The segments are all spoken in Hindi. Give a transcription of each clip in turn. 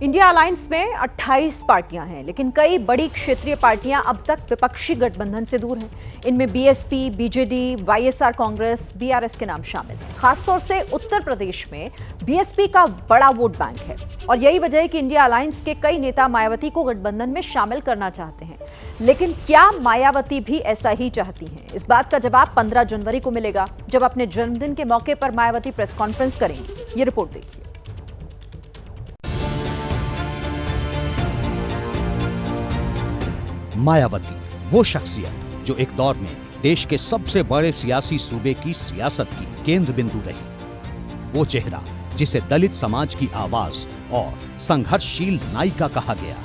इंडिया अलायंस में 28 पार्टियां हैं, लेकिन कई बड़ी क्षेत्रीय पार्टियां अब तक विपक्षी गठबंधन से दूर हैं। इनमें BSP, BJD, YSR Congress, BRS के नाम शामिल हैं। खासतौर से उत्तर प्रदेश में बीएसपी का बड़ा वोट बैंक है और यही वजह है कि इंडिया अलायंस के कई नेता मायावती को गठबंधन में शामिल करना चाहते हैं। लेकिन क्या मायावती भी ऐसा ही चाहती हैं? इस बात का जवाब 15 जनवरी को मिलेगा, जब अपने जन्मदिन के मौके पर मायावती प्रेस कॉन्फ्रेंस करेंगी। ये रिपोर्ट देखिए। मायावती वो शख्सियत जो एक दौर में देश के सबसे बड़े सियासी सूबे की सियासत की केंद्र बिंदु रही। वो चेहरा जिसे दलित समाज की आवाज और संघर्षशील नायिका कहा गया।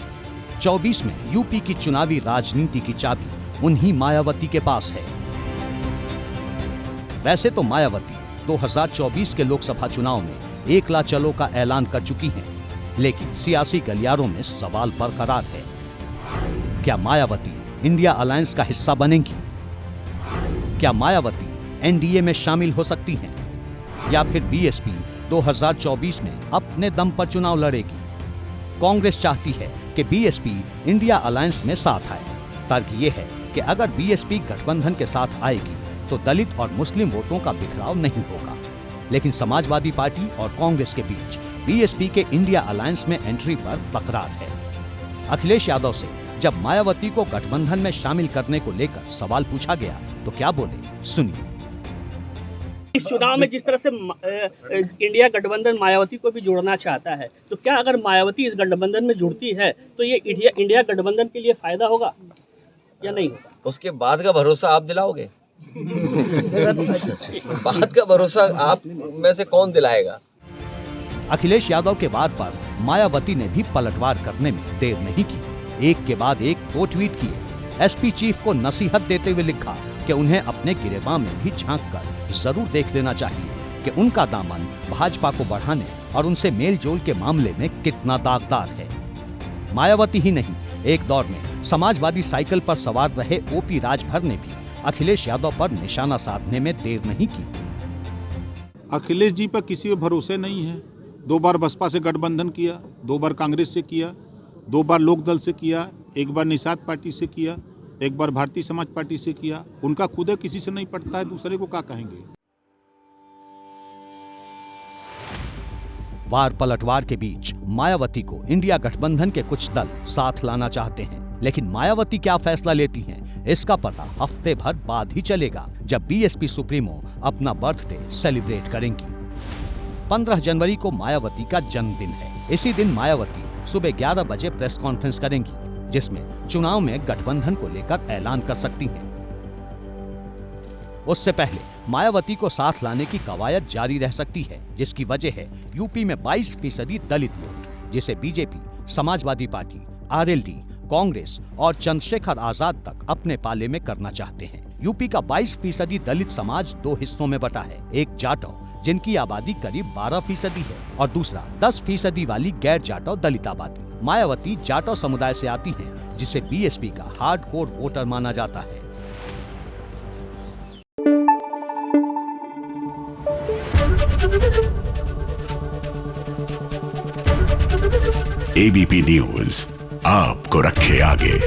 24 में यूपी की चुनावी राजनीति की चाबी उन्हीं मायावती के पास है। वैसे तो मायावती 2024 के लोकसभा चुनाव में एकला चलो का ऐलान कर चुकी हैं, लेकिन सियासी गलियारों में सवाल बरकरार है। क्या मायावती इंडिया अलायंस का हिस्सा बनेंगी? क्या मायावती एनडीए में शामिल हो सकती हैं? या फिर बीएसपी 2024 में अपने दम पर चुनाव लड़ेगी? कांग्रेस चाहती है कि बीएसपी इंडिया अलायंस में साथ आए। तर्क यह है कि अगर बीएसपी गठबंधन के साथ आएगी तो दलित और मुस्लिम वोटों का बिखराव नहीं होगा। लेकिन समाजवादी पार्टी और कांग्रेस के बीच बीएसपी के इंडिया अलायंस में एंट्री पर तकरार है। अखिलेश यादव से जब मायावती को गठबंधन में शामिल करने को लेकर सवाल पूछा गया तो क्या बोले, सुनिए। इस चुनाव में जिस तरह से इंडिया गठबंधन मायावती को भी जोड़ना चाहता है, तो क्या अगर मायावती इस गठबंधन में जुड़ती है तो ये इंडिया गठबंधन के लिए फायदा होगा या नहीं होगा? उसके बाद का भरोसा आप दिलाओगे? बाद का भरोसा आप में से कौन दिलाएगा? अखिलेश यादव के वार पर मायावती ने भी पलटवार करने में देर नहीं की। एक के बाद एक 2 ट्वीट किए। एसपी चीफ को नसीहत देते हुए लिखा कि उन्हें अपने गिरेबान में भी झांक कर जरूर देख लेना चाहिए कि उनका दामन भाजपा को बढ़ाने और उनसे मेल जोल के मामले में कितना दागदार है। मायावती ही नहीं, एक दौर में समाजवादी साइकिल पर सवार रहे ओपी राजभर ने भी अखिलेश यादव पर निशाना साधने में देर नहीं की। अखिलेश जी पर किसी पे भरोसे नहीं है। 2 बार बसपा से गठबंधन किया, 2 बार कांग्रेस से किया, 2 बार लोकदल से किया, 1 बार निषाद पार्टी से किया, 1 बार भारतीय समाज पार्टी से किया। उनका खुद किसी से नहीं पड़ता है, दूसरे को क्या कहेंगे? वार पलटवार के बीच मायावती को इंडिया गठबंधन के कुछ दल साथ लाना चाहते हैं, लेकिन मायावती क्या फैसला लेती हैं, इसका पता हफ्ते भर बाद ही चलेगा, जब बीएसपी सुप्रीमो अपना बर्थडे सेलिब्रेट करेंगी। 15 जनवरी को मायावती का जन्मदिन है। इसी दिन मायावती सुबह 11 बजे प्रेस कॉन्फ्रेंस करेंगी, जिसमें चुनाव में गठबंधन को लेकर ऐलान कर सकती हैं। उससे पहले मायावती को साथ लाने की कवायद जारी रह सकती है, जिसकी वजह है यूपी में 22% दलित वोट, जिसे BJP, Samajwadi party, RLD, Congress और चंद्रशेखर आजाद तक अपने पाले में करना चाहते हैं। यूपी का 22% दलित समाज 2 हिस्सों में बटा है। एक जाटव, जिनकी आबादी करीब 12% है, और दूसरा 10% वाली गैर जाटव दलित आबादी। मायावती जाटव समुदाय से आती हैं, जिसे बीएसपी का हार्डकोर वोटर माना जाता है। एबीपी न्यूज आपको रखे आगे।